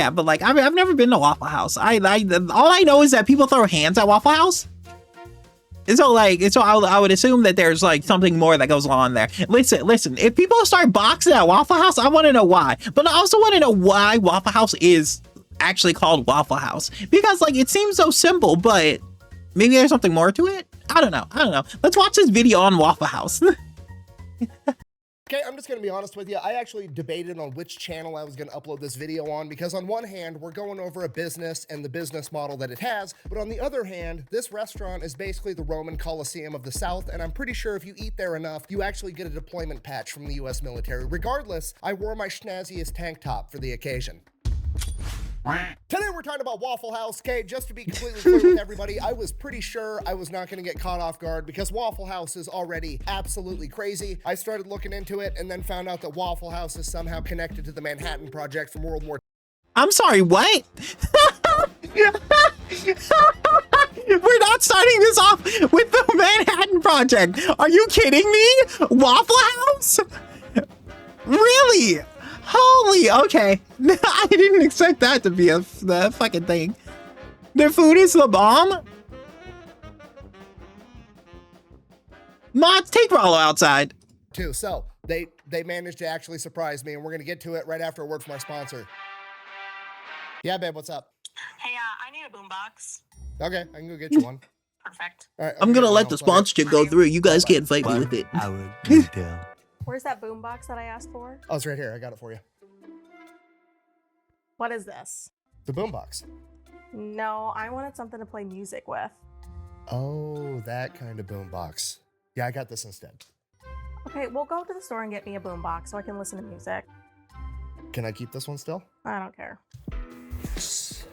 Yeah, but like, I've never been to Waffle House. All I know is that people throw hands at Waffle House. And so I would assume that there's like something more that goes on there. Listen, if people start boxing at Waffle House, I want to know why. But I also want to know why Waffle House is actually called Waffle House. Because like, it seems so simple, but maybe there's something more to it? I don't know. Let's watch this video on Waffle House. Okay, I'm just going to be honest with you. I actually debated on which channel I was going to upload this video on because on one hand, we're going over a business and the business model that it has. But on the other hand, this restaurant is basically the Roman Colosseum of the South. And I'm pretty sure if you eat there enough, you actually get a deployment patch from the US military. Regardless, I wore my schnazziest tank top for the occasion. Today we're talking about Waffle House. Okay, just to be completely clear with everybody, I was pretty sure I was not going to get caught off guard because Waffle House is already absolutely crazy. I started looking into it and then found out that Waffle House is somehow connected to the Manhattan Project from World War II. I'm sorry, what? We're not starting this off with the Manhattan Project. Are you kidding me? Waffle House? Really? Holy, okay. I didn't expect that to be the fucking thing. Their food is the bomb? Mods, take Rollo outside. Too. So they managed to actually surprise me, and we're gonna get to it right after a word from our sponsor. Yeah, babe, what's up? Hey, I need a boombox. Okay, I can go get you one. Perfect. All right, I'm gonna let the sponsorship go through. You guys can't fight me with it. Where's that boombox that I asked for? Oh, it's right here. I got it for you. What is this? The boombox. No, I wanted something to play music with. Oh, that kind of boombox. Yeah, I got this instead. Okay, we'll go to the store and get me a boombox so I can listen to music. Can I keep this one still? I don't care.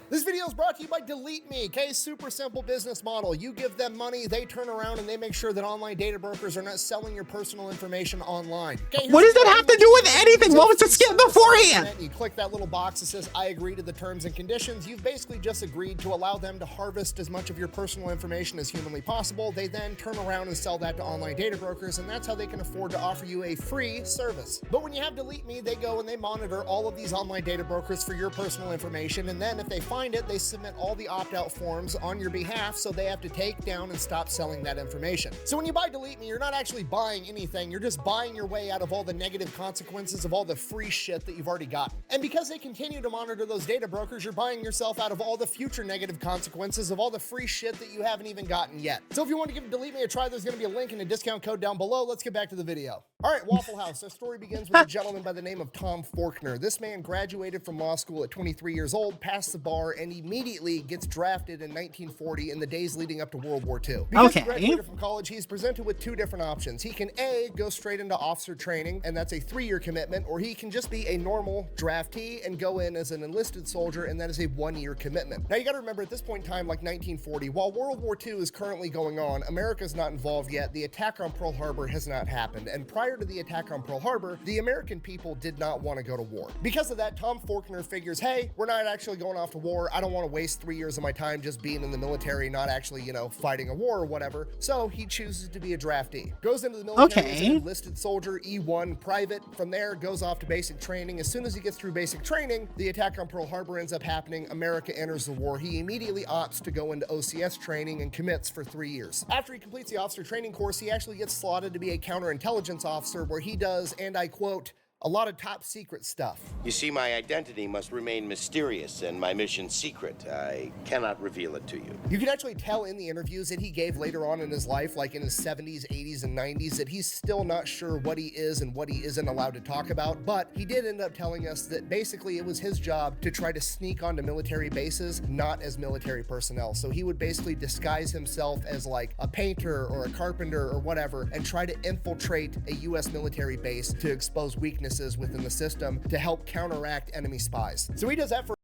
This video is brought to you by Delete Me, okay? Super simple business model. You give them money, they turn around and they make sure that online data brokers are not selling your personal information online. Okay, what does that have to do with anything? What was the skip beforehand? You click that little box that says, I agree to the terms and conditions. You've basically just agreed to allow them to harvest as much of your personal information as humanly possible. They then turn around and sell that to online data brokers, and that's how they can afford to offer you a free service. But when you have Delete Me, they go and they monitor all of these online data brokers for your personal information, and then if they find it, they submit all the opt-out forms on your behalf, so they have to take down and stop selling that information. So when you buy Delete Me, you're not actually buying anything, you're just buying your way out of all the negative consequences of all the free shit that you've already gotten. And because they continue to monitor those data brokers, you're buying yourself out of all the future negative consequences of all the free shit that you haven't even gotten yet. So if you want to give Delete Me a try, there's going to be a link and a discount code down below. Let's get back to the video. All right, Waffle House. Our story begins with a gentleman by the name of Tom Faulkner. This man graduated from law school at 23 years old, passed the bar, and immediately gets drafted in 1940 in the days leading up to World War II. Because he graduated from college, he's presented with two different options. He can A, go straight into officer training, and that's a 3-year commitment, or he can just be a normal draftee and go in as an enlisted soldier, and that is a 1-year commitment. Now you gotta remember, at this point in time, like 1940, while World War II is currently going on, America's not involved yet. The attack on Pearl Harbor has not happened, and prior to the attack on Pearl Harbor, the American people did not want to go to war. Because of that, Tom Faulkner figures, hey, we're not actually going off to war. I don't want to waste 3 years of my time just being in the military, not actually, you know, fighting a war or whatever. So he chooses to be a draftee. Goes into the military as an enlisted soldier, E1 private. From there, goes off to basic training. As soon as he gets through basic training, the attack on Pearl Harbor ends up happening. America enters the war. He immediately opts to go into OCS training and commits for 3 years. After he completes the officer training course, he actually gets slotted to be a counterintelligence officer, where he does, and I quote, a lot of top secret stuff. You see, my identity must remain mysterious and my mission secret. I cannot reveal it to you. You can actually tell in the interviews that he gave later on in his life, like in his 70s, 80s, and 90s, that he's still not sure what he is and what he isn't allowed to talk about. But he did end up telling us that basically it was his job to try to sneak onto military bases, not as military personnel. So he would basically disguise himself as like a painter or a carpenter or whatever, and try to infiltrate a US military base to expose weaknesses within the system to help counteract enemy spies. So he does that for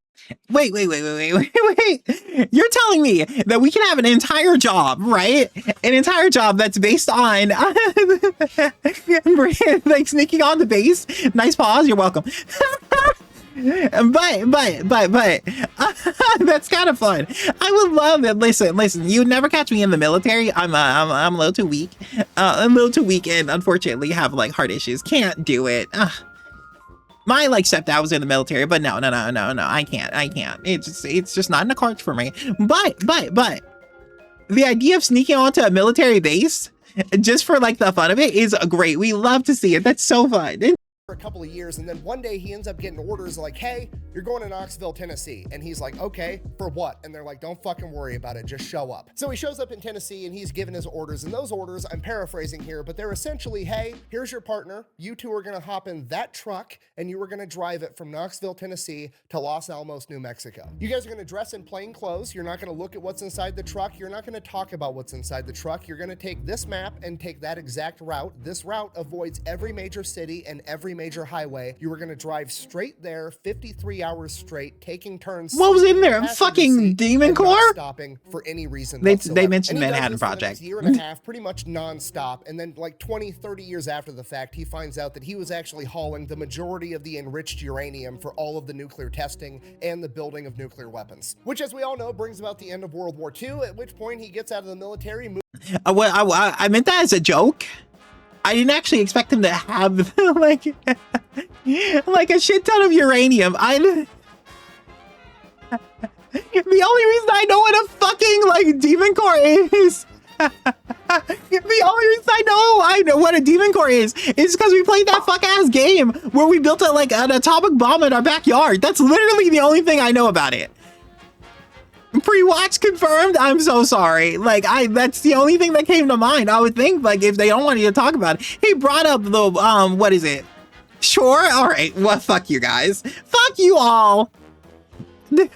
Wait. You're telling me that we can have an entire job, right? An entire job that's based on like sneaking on the base. Nice pause. You're welcome. But that's kind of fun. I would love it. Listen, you'd never catch me in the military. I'm a little too weak. I'm a little too weak, and unfortunately have like heart issues. Can't do it. My like stepdad was in the military, but no, I can't. It's just not in the cards for me. But the idea of sneaking onto a military base just for like the fun of it is great. We love to see it. That's so fun. For a couple of years, and then one day he ends up getting orders like, hey, you're going to Knoxville, Tennessee. And he's like, okay, for what? And they're like, don't fucking worry about it, just show up. So he shows up in Tennessee and he's given his orders, and those orders, I'm paraphrasing here, but they're essentially, hey, here's your partner. You two are gonna hop in that truck and you are gonna drive it from Knoxville, Tennessee to Los Alamos, New Mexico. You guys are gonna dress in plain clothes. You're not gonna look at what's inside the truck. You're not gonna talk about what's inside the truck. You're gonna take this map and take that exact route. This route avoids every major city and every major highway. You were going to drive straight there 53 hours straight, taking turns. What was in there? Fucking Demon Core? Stopping for any reason They whatsoever. mentioned And he does Manhattan this for the Project. next year and a half, pretty much non-stop. And then like 20, 30 years after the fact, he finds out that he was actually hauling the majority of the enriched uranium for all of the nuclear testing and the building of nuclear weapons. Which, as we all know, brings about the end of World War II, at which point he gets out of the military. I meant that as a joke. I didn't actually expect him to have like a shit ton of uranium. The only reason I know what a fucking like demon core is the only reason I know what a demon core is because we played that fuck ass game where we built an atomic bomb in our backyard. That's literally the only thing I know about it. Pre-watch confirmed. I'm so sorry. That's the only thing that came to mind. I would think if they don't want you to talk about it. He brought up the what is it? Sure. All right. Well, fuck you guys. Fuck you all. They're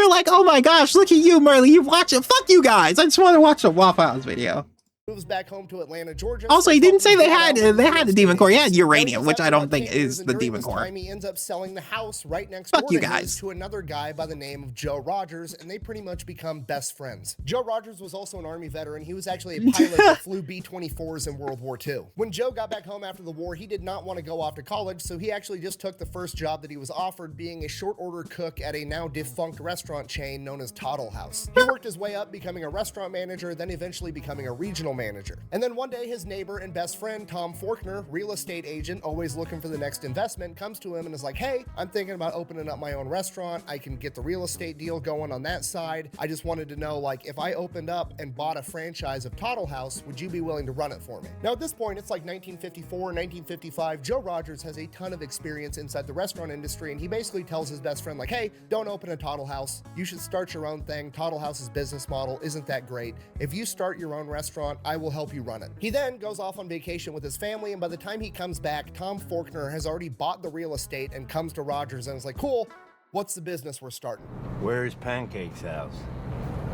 like, oh my gosh, look at you, Merli. You watch it. Fuck you guys. I just want to watch the Waffle House video. Moves back home to Atlanta, Georgia. Also, he didn't say they had the demon core. He had uranium, which I don't think is the demon core. He ends up selling the house right next Fuck door you to guys. his to another guy by the name of Joe Rogers, and they pretty much become best friends. Joe Rogers was also an Army veteran. He was actually a pilot that flew B-24s in World War II. When Joe got back home after the war, he did not want to go off to college, so he actually just took the first job that he was offered, being a short order cook at a now defunct restaurant chain known as Toddle House. He worked his way up, becoming a restaurant manager, then eventually becoming a regional manager. And then one day, his neighbor and best friend, Tom Faulkner, real estate agent, always looking for the next investment, comes to him and is like, hey, I'm thinking about opening up my own restaurant. I can get the real estate deal going on that side. I just wanted to know, if I opened up and bought a franchise of Toddle House, would you be willing to run it for me? Now, at this point, it's 1954, 1955. Joe Rogers has a ton of experience inside the restaurant industry, and he basically tells his best friend, hey, don't open a Toddle House. You should start your own thing. Toddle House's business model isn't that great. If you start your own restaurant, I will help you run it. He then goes off on vacation with his family, and by the time he comes back, Tom Faulkner has already bought the real estate and comes to Rogers and is like, cool, what's the business we're starting? Where's Pancake's house?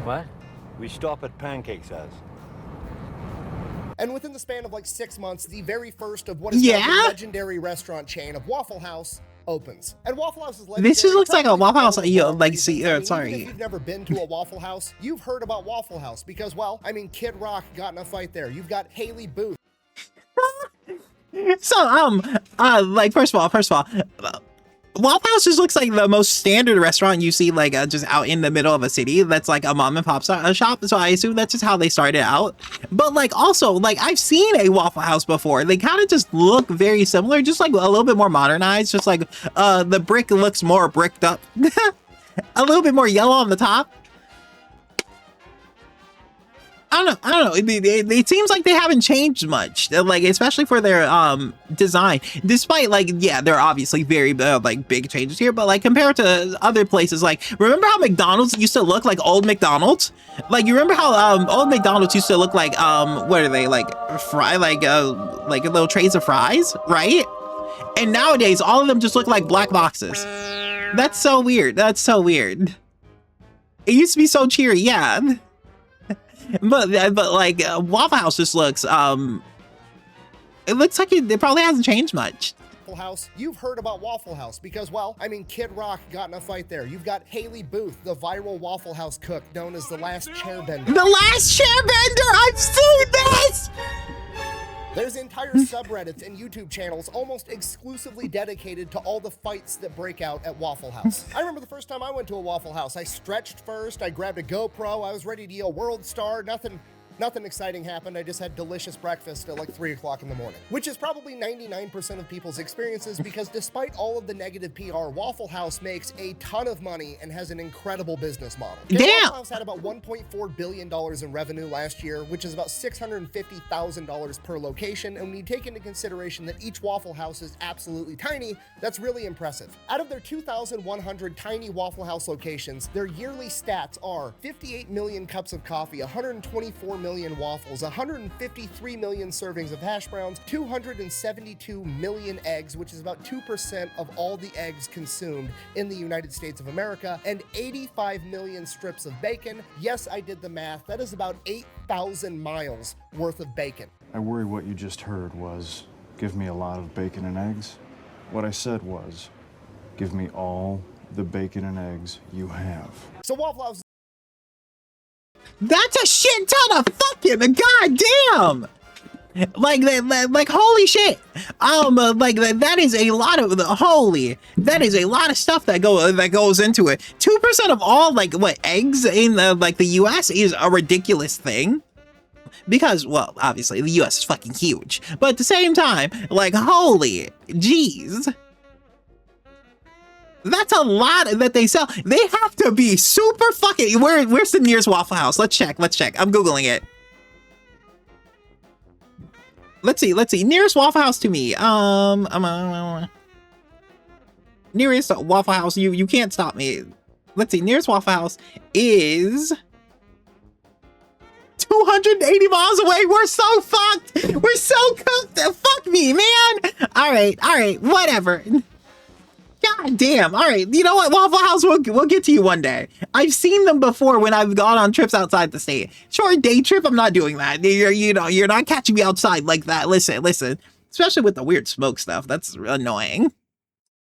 What? We stop at Pancake's house. And within the span of 6 months, the very first of what is now the legendary restaurant chain of Waffle House opens. And Waffle House is legendary. This just looks like a Waffle House. Even if Sorry. you've never been to a Waffle House, you've heard about Waffle House because, Kid Rock got in a fight there. You've got Haley Booth. So, first of all, Waffle House just looks like the most standard restaurant you see, just out in the middle of a city. That's a mom and pop shop. So I assume that's just how they started out. But also, I've seen a Waffle House before. They kind of just look very similar, just a little bit more modernized. Just the brick looks more bricked up, a little bit more yellow on the top. I don't know. It seems like they haven't changed much, especially for their design. Despite there are obviously very big changes here, but compared to other places, remember how McDonald's used to look like old McDonald's? You remember how old McDonald's used to look like what are they fry little trays of fries, right? And nowadays all of them just look like black boxes. That's so weird. It used to be so cheery, yeah. But Waffle House just looks it looks like it probably hasn't changed much. Waffle House, you've heard about Waffle House because, Kid Rock got in a fight there. You've got Haley Booth, the viral Waffle House cook known as the Last Chairbender. The Last Chairbender! I've seen this! There's entire subreddits and YouTube channels almost exclusively dedicated to all the fights that break out at Waffle House. I remember the first time I went to a Waffle House, I stretched first, I grabbed a GoPro, I was ready to yell World Star, nothing Nothing exciting happened. I just had delicious breakfast at like 3 o'clock in the morning, which is probably 99% of people's experiences because despite all of the negative PR, Waffle House makes a ton of money and has an incredible business model. Damn. Waffle House had about $1.4 billion in revenue last year, which is about $650,000 per location. And when you take into consideration that each Waffle House is absolutely tiny, that's really impressive. Out of their 2,100 tiny Waffle House locations, their yearly stats are 58 million cups of coffee, 124 million waffles, 153 million servings of hash browns, 272 million eggs, which is about 2% of all the eggs consumed in the United States of America, and 85 million strips of bacon. Yes, I did the math. That is about 8,000 miles worth of bacon. I worry what you just heard was, give me a lot of bacon and eggs. What I said was, give me all the bacon and eggs you have. So Waffle House. That's a shit ton of fucking goddamn. Like holy shit. That is a lot of that is a lot of stuff that goes into it. 2% of all eggs in the US is a ridiculous thing. Because, well, obviously the US is fucking huge. But at the same time, holy jeez. That's a lot that they sell. They have to be super fucking. Where's the nearest Waffle House? Let's check. I'm Googling it. Let's see. Nearest Waffle House to me. Nearest Waffle House. You can't stop me. Let's see. Nearest Waffle House is 280 miles away. We're so fucked. We're so cooked. Fuck me, man. All right. Whatever. God damn. All right. You know what? Waffle House, we'll get to you one day. I've seen them before when I've gone on trips outside the state. Short day trip, I'm not doing that. You're not catching me outside like that. Listen. Especially with the weird smoke stuff. That's annoying.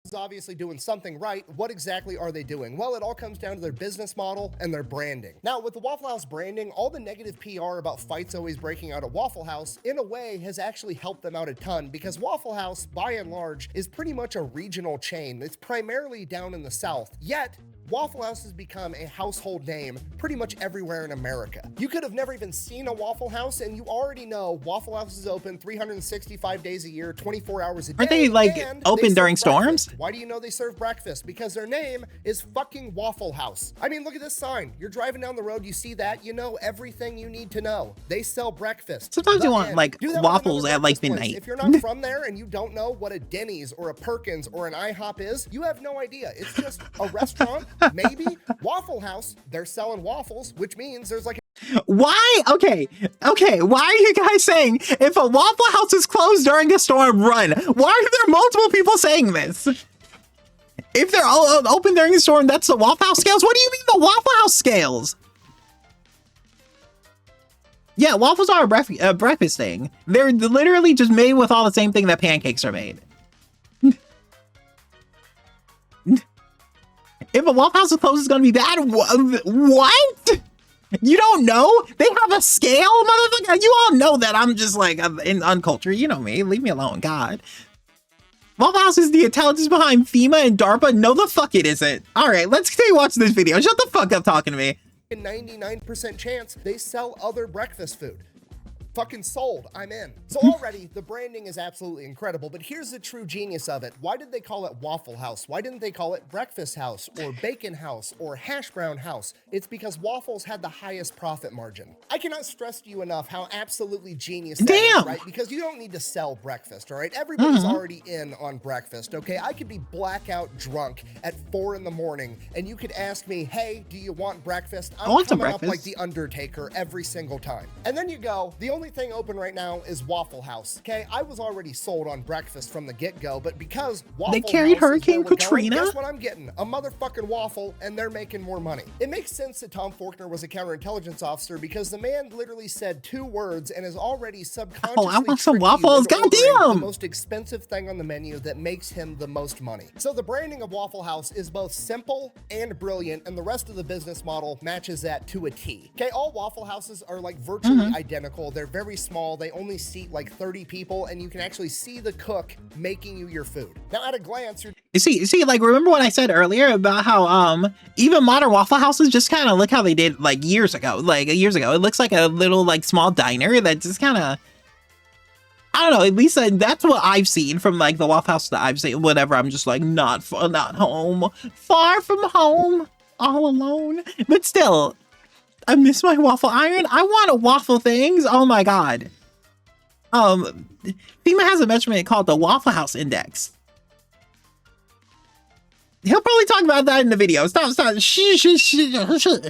Is obviously doing something right. What exactly are they doing? Well, it all comes down to their business model and their branding. Now, with the Waffle House branding, all the negative PR about fights always breaking out at Waffle House, in a way, has actually helped them out a ton because Waffle House, by and large, is pretty much a regional chain. It's primarily down in the South. Yet, Waffle House has become a household name pretty much everywhere in America. You could have never even seen a Waffle House, and you already know Waffle House is open 365 days a year, 24 hours a day. Aren't they open during storms? Why do you know they serve breakfast? Because their name is fucking Waffle House. I mean, look at this sign. You're driving down the road, you see that, you know everything you need to know. They sell breakfast. Sometimes you want waffles at midnight. If you're not from there and you don't know what a Denny's or a Perkins or an IHOP is, you have no idea. It's just a restaurant. Maybe. Waffle House, they're selling waffles, which means there's why? Okay. Why are you guys saying if a Waffle House is closed during a storm, run? Why are there multiple people saying this? If they're all open during a storm, that's the Waffle House scales? What do you mean the Waffle House scales? Yeah, waffles are a breakfast thing. They're literally just made with all the same thing that pancakes are made. If a Waffle House is closed, it's gonna be bad. What? You don't know? They have a scale, motherfucker. You all know that I'm just in uncultured. You know me. Leave me alone, God. Waffle House is the intelligence behind FEMA and DARPA. No, the fuck it isn't. All right, let's continue watching this video. Shut the fuck up talking to me. 99% chance they sell other breakfast food. Fucking sold. I'm in. So already, the branding is absolutely incredible, but here's the true genius of it. Why did they call it Waffle House? Why didn't they call it Breakfast House or Bacon House or Hash Brown House? It's because waffles had the highest profit margin. I cannot stress to you enough how absolutely genius that is, right? Because you don't need to sell breakfast, all right? Everybody's already in on breakfast, okay? I could be blackout drunk at 4 in the morning, and you could ask me, hey, do you want breakfast? I'm coming up like the Undertaker every single time. And then you go, the only thing open right now is Waffle House. Okay, I was already sold on breakfast from the get-go, but because Waffle House carried Hurricane Katrina, guess what I'm getting? A motherfucking waffle, and they're making more money. It makes sense that Tom Faulkner was a counterintelligence officer because the man literally said 2 words and is already subconsciously I want some waffles. Goddamn! The most expensive thing on the menu that makes him the most money. So the branding of Waffle House is both simple and brilliant, and the rest of the business model matches that to a T. Okay, all Waffle Houses are virtually identical. They're very small. They only seat 30 people, and you can actually see the cook making you your food. Now, at a glance, See, like, remember what I said earlier about how even modern Waffle Houses just kind of look how they did like years ago. Like years ago, it looks like a little like small diner that just kind of, I don't know. At least that's what I've seen from like the Waffle House that I've seen. Whatever, I'm just like not home, far from home, all alone. But still, I miss my waffle iron. I want waffle things. Oh my god. FEMA has a measurement called the Waffle House Index. He'll probably talk about that in the video. Stop.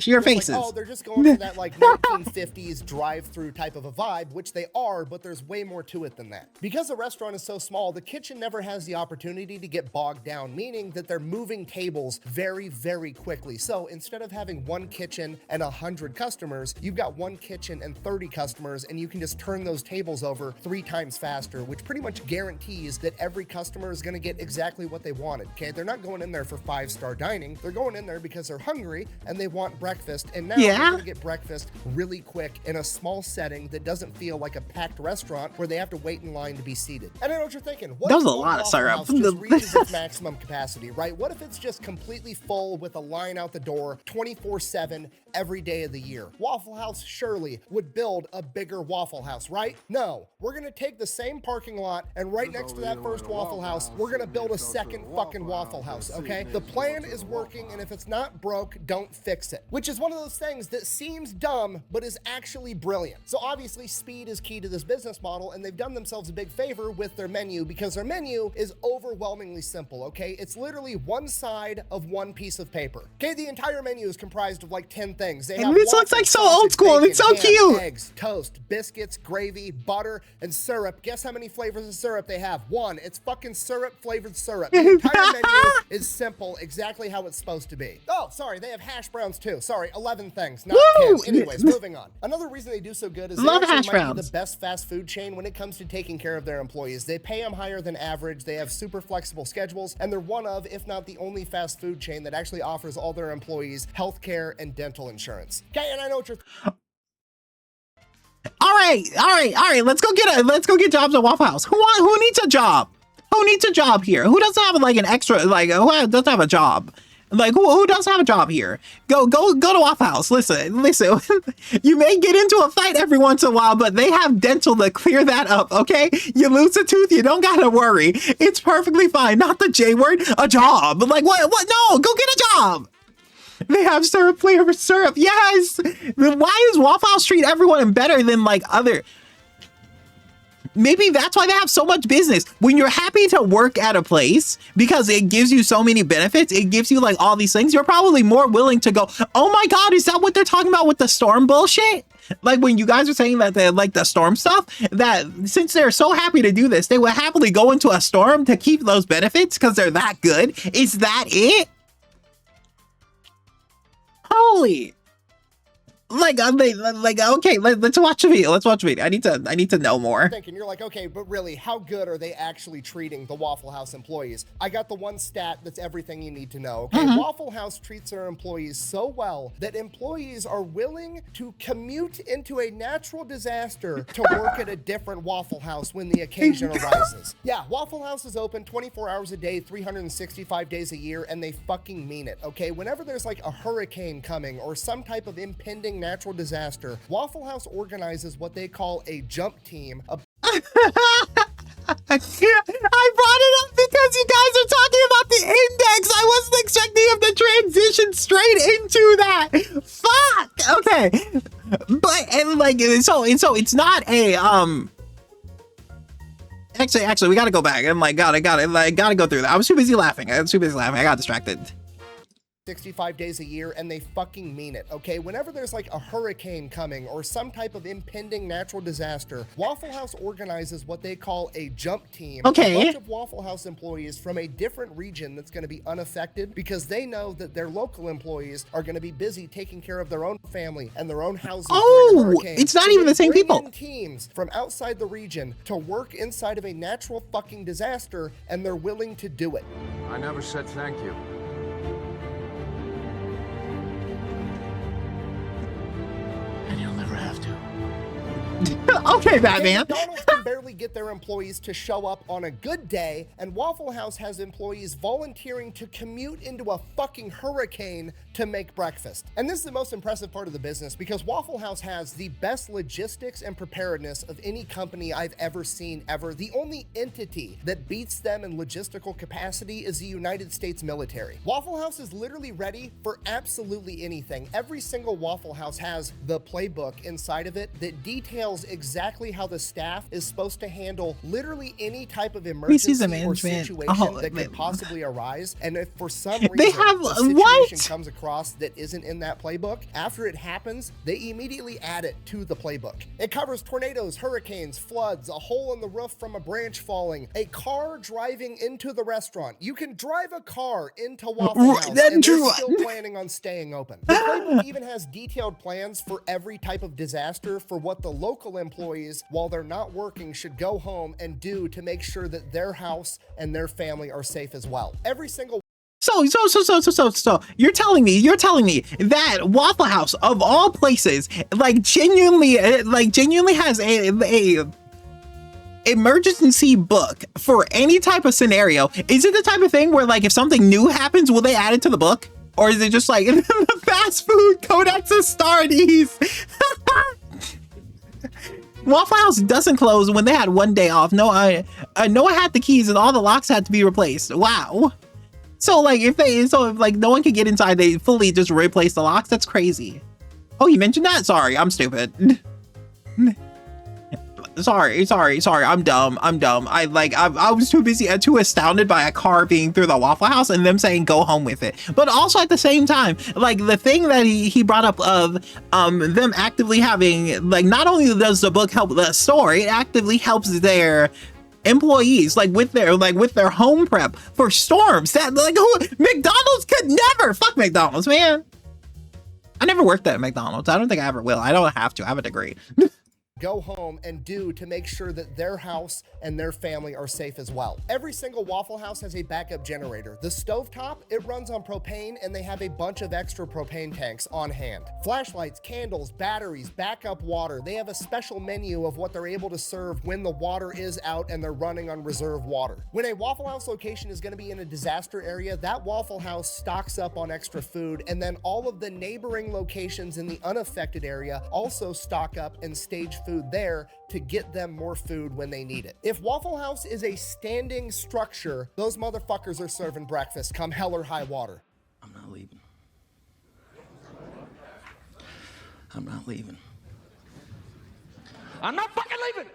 Your faces. Like, oh, they're just going for that like 1950s drive-through type of a vibe, which they are, but there's way more to it than that. Because the restaurant is so small, the kitchen never has the opportunity to get bogged down, meaning that they're moving tables very, very quickly. So instead of having one kitchen and 100 customers, you've got one kitchen and 30 customers, and you can just turn those tables over 3 times faster, which pretty much guarantees that every customer is going to get exactly what they wanted. Okay, they're not going in there for 5-star dining. They're going in there because they're hungry and they want breakfast, and now they're going to get breakfast really quick in a small setting that doesn't feel like a packed restaurant where they have to wait in line to be seated. And I know what you're thinking. What that if was a lot of syrup. just reaches its maximum capacity, right? What if it's just completely full with a line out the door 24/7 every day of the year? Waffle House surely would build a bigger Waffle House, right? No, we're going to take the same parking lot, and right next to that first Waffle House, we're going to build a second fucking Waffle House, okay? The plan is working, and if it's not broke, don't fix it. Which is one of those things that seems dumb, but is actually brilliant. So obviously, speed is key to this business model, and they've done themselves a big favor with their menu, because their menu is overwhelmingly simple, okay? It's literally one side of one piece of paper. Okay, the entire menu is comprised of like 10 things. They have this looks like so old school, and it's so cute. Eggs, toast, biscuits, gravy, butter, and syrup. Guess how many flavors of syrup they have? 1. It's fucking syrup flavored syrup. The entire menu is simple, exactly how it's supposed to be. Oh, sorry, they have hash browns too. Sorry, 11 things, not 10. Anyways, moving on. Another reason they do so good is they actually might be the best fast food chain when it comes to taking care of their employees. They pay them higher than average, they have super flexible schedules, and they're one of, if not the only fast food chain that actually offers all their employees healthcare and dental insurance. Okay, and I know what you're all right. Let's go get jobs at Waffle House. Who needs a job? Who needs a job here? Who doesn't have like an extra, like, who doesn't have a job? Like, who doesn't have a job here? Go to Waffle House. Listen. You may get into a fight every once in a while, but they have dental to clear that up, okay? You lose a tooth, you don't gotta worry. It's perfectly fine. Not the J word, a job. Like, what? No, go get a job. They have syrup flavored syrup. Yes. Why is Waffle House treat everyone better than like other? Maybe that's why they have so much business. When you're happy to work at a place because it gives you so many benefits, it gives you like all these things, you're probably more willing to go, oh my God, is that what they're talking about with the storm bullshit? Like when you guys are saying that they like the storm stuff, that since they're so happy to do this, they would happily go into a storm to keep those benefits because they're that good. Is that it? Holy. Okay, let's watch the video. Let's watch the video. I need to know more. Thinking, you're like, okay, but really, how good are they actually treating the Waffle House employees? I got the one stat that's everything you need to know. Okay, Waffle House treats their employees so well that employees are willing to commute into a natural disaster to work at a different Waffle House when the occasion arises. Yeah, Waffle House is open 24 hours a day, 365 days a year, and they fucking mean it. Okay, whenever there's like a hurricane coming or some type of impending natural disaster, Waffle House organizes what they call a jump team. I brought it up because you guys are talking about the index. I wasn't expecting him to transition straight into that. Fuck. Okay. But and like so it's not a Actually, we gotta go back and gotta go through that. I was too busy laughing. I got distracted. 65 days a year, and they fucking mean it, okay? Whenever there's like a hurricane coming or some type of impending natural disaster, Waffle House organizes what they call a jump team. Okay. A bunch of Waffle House employees from a different region that's going to be unaffected because they know that their local employees are going to be busy taking care of their own family and their own houses. Oh, it's not even the same people. Bring in teams from outside the region to work inside of a natural fucking disaster, and they're willing to do it. I never said thank you. And you'll never have to. Okay, Batman. Donald's can barely get their employees to show up on a good day, and Waffle House has employees volunteering to commute into a fucking hurricane to make breakfast. And this is the most impressive part of the business because Waffle House has the best logistics and preparedness of any company I've ever seen ever. The only entity that beats them in logistical capacity is the United States military. Waffle House is literally ready for absolutely anything. Every single Waffle House has the playbook inside of it that details exactly how the staff is supposed to handle literally any type of emergency or situation that could possibly arise. And if for some reason they have the situation what comes across that isn't in that playbook, after it happens, they immediately add it to the playbook. It covers tornadoes, hurricanes, floods, a hole in the roof from a branch falling, a car driving into the restaurant. You can drive a car into Waffle House, and they're still planning on staying open. The playbook even has detailed plans for every type of disaster for what the local employees, while they're not working, should go home and do to make sure that their house and their family are safe as well. Every single So you're telling me that Waffle House of all places, like genuinely has a emergency book for any type of scenario. Is it the type of thing where like if something new happens, will they add it to the book? Or is it just like the fast food codex of Stardies? Waffle House doesn't close when they had one day off. Noah had the keys and all the locks had to be replaced. Wow. So like if no one could get inside, they fully just replace the locks. That's crazy. Oh, you mentioned that? Sorry, I'm stupid. Sorry. I'm dumb. I was too busy, too astounded by a car being through the Waffle House and them saying go home with it. But also at the same time, like the thing that he brought up of them actively having, like, not only does the book help the story, it actively helps their employees with their home prep for storms. That McDonald's could never. Fuck McDonald's, man. I never worked at McDonald's. I don't think I ever will. I don't have to. I have a degree. Go home and do to make sure that their house and their family are safe as well. Every single Waffle House has a backup generator. The stovetop, it runs on propane, and they have a bunch of extra propane tanks on hand. Flashlights, candles, batteries, backup water. They have a special menu of what they're able to serve when the water is out and they're running on reserve water. When a Waffle House location is going to be in a disaster area, that Waffle House stocks up on extra food, and then all of the neighboring locations in the unaffected area also stock up and stage food there to get them more food when they need it. If Waffle House is a standing structure, those motherfuckers are serving breakfast come hell or high water. I'm not leaving. I'm not leaving. I'm not fucking leaving!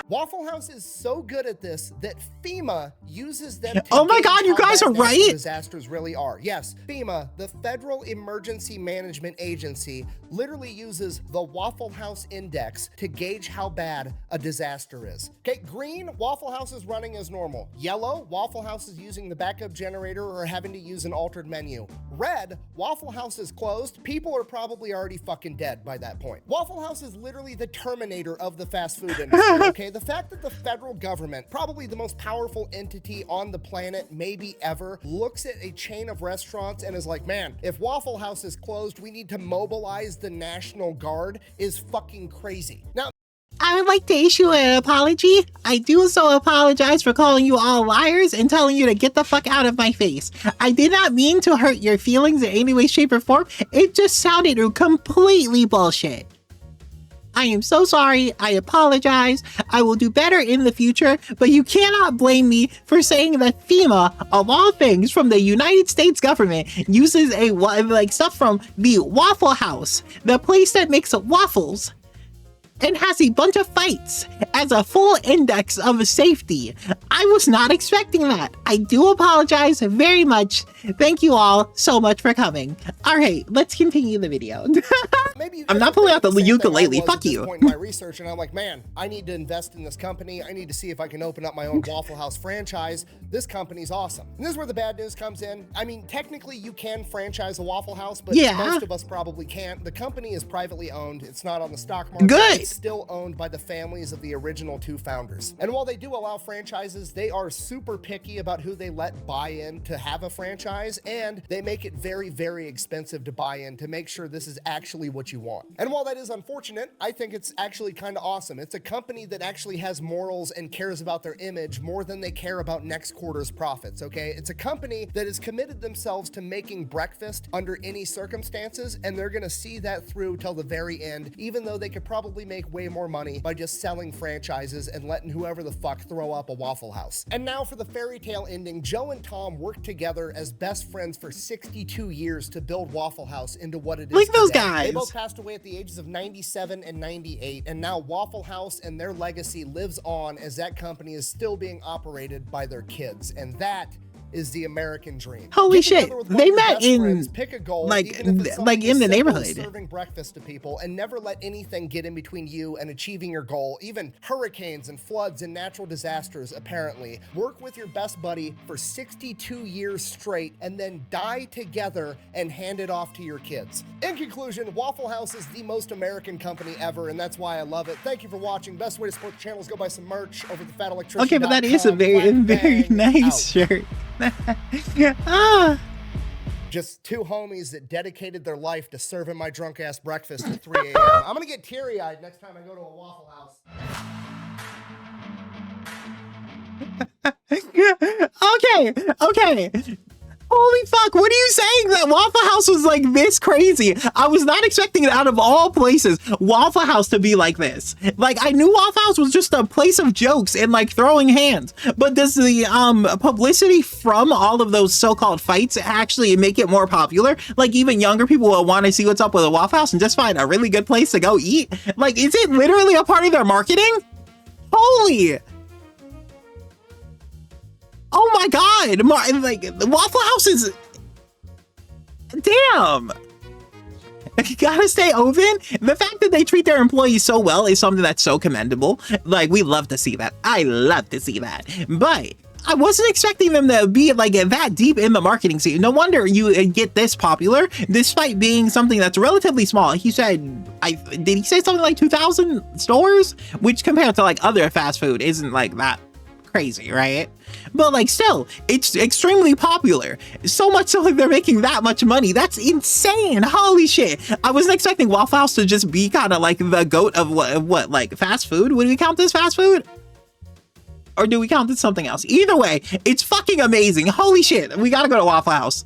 Waffle House is so good at this that FEMA uses them to oh my god, you guys are right. Disasters really are. Yes, FEMA, the Federal Emergency Management Agency, literally uses the Waffle House Index to gauge how bad a disaster is. Okay, green, Waffle House is running as normal. Yellow, Waffle House is using the backup generator or having to use an altered menu. Red, Waffle House is closed. People are probably already fucking dead by that point. Waffle House is literally the Terminator of the fast food industry, okay? The fact that the federal government, probably the most powerful entity on the planet, maybe ever, looks at a chain of restaurants and is like, man, if Waffle House is closed, we need to mobilize the National Guard is fucking crazy. Now, I would like to issue an apology. I do so apologize for calling you all liars and telling you to get the fuck out of my face. I did not mean to hurt your feelings in any way, shape, or form. It just sounded completely bullshit. I am so sorry. I apologize. I will do better in the future, but you cannot blame me for saying that FEMA, of all things, from the United States government, uses stuff from the Waffle House, the place that makes waffles, and has a bunch of fights as a full index of safety. I was not expecting that. I do apologize very much. Thank you all so much for coming. All right, let's continue the video. I'm not pulling out the ukulele. Fuck you. Point in my research, and I'm like, man, I need to invest in this company. I need to see if I can open up my own Waffle House franchise. This company's awesome. And this is where the bad news comes in. I mean, technically you can franchise a Waffle House, but most of us probably can't. The company is privately owned. It's not on the stock market. Good. shit. Still owned by the families of the original 2 founders. And while they do allow franchises, they are super picky about who they let buy in to have a franchise, and they make it very, very expensive to buy in to make sure this is actually what you want. And while that is unfortunate, I think it's actually kind of awesome. It's a company that actually has morals and cares about their image more than they care about next quarter's profits, okay? It's a company that has committed themselves to making breakfast under any circumstances, and they're gonna see that through till the very end, even though they could probably make way more money by just selling franchises and letting whoever the fuck throw up a Waffle House. And now for the fairy tale ending, Joe and Tom worked together as best friends for 62 years to build Waffle House into what it is Look at those today. guys. They both passed away at the ages of 97 and 98, and now Waffle House and their legacy lives on as that company is still being operated by their kids, and that is the American dream. Holy Get shit, together with one they of your met best in, friends, pick a goal, like, even if it's like something in the as simple as neighborhood. serving breakfast to people, and never let anything get in between you and achieving your goal. Even hurricanes and floods and natural disasters, apparently. Work with your best buddy for 62 years straight, and then die together and hand it off to your kids. In conclusion, Waffle House is the most American company ever, and that's why I love it. Thank you for watching. Best way to support the channel is go buy some merch over at thefatelectrician.com. Okay, but that is a very nice shirt. Ah. Just 2 homies that dedicated their life to serving my drunk ass breakfast at 3 a.m. I'm gonna get teary-eyed next time I go to a Waffle House. Okay. Holy fuck, what are you saying? That Waffle House was like this crazy? I was not expecting it out of all places, Waffle House to be like this. Like, I knew Waffle House was just a place of jokes and like throwing hands, but does the publicity from all of those so-called fights actually make it more popular? Like, even younger people will want to see what's up with a Waffle House and just find a really good place to go eat? Like, is it literally a part of their marketing? Holy... Oh my god, like, Waffle House is... Damn! You gotta stay open. The fact that they treat their employees so well is something that's so commendable. Like, we love to see that. I love to see that. But I wasn't expecting them to be like that deep in the marketing scene. No wonder you get this popular, despite being something that's relatively small. He said, did he say something like 2,000 stores? Which compared to like other fast food isn't like that crazy, right? But like, still, it's extremely popular. So much so that they're making that much money. That's insane. Holy shit. I wasn't expecting Waffle House to just be kind of like the goat of what, like fast food? Would we count this fast food? Or do we count this something else? Either way, it's fucking amazing. Holy shit. We gotta go to Waffle House.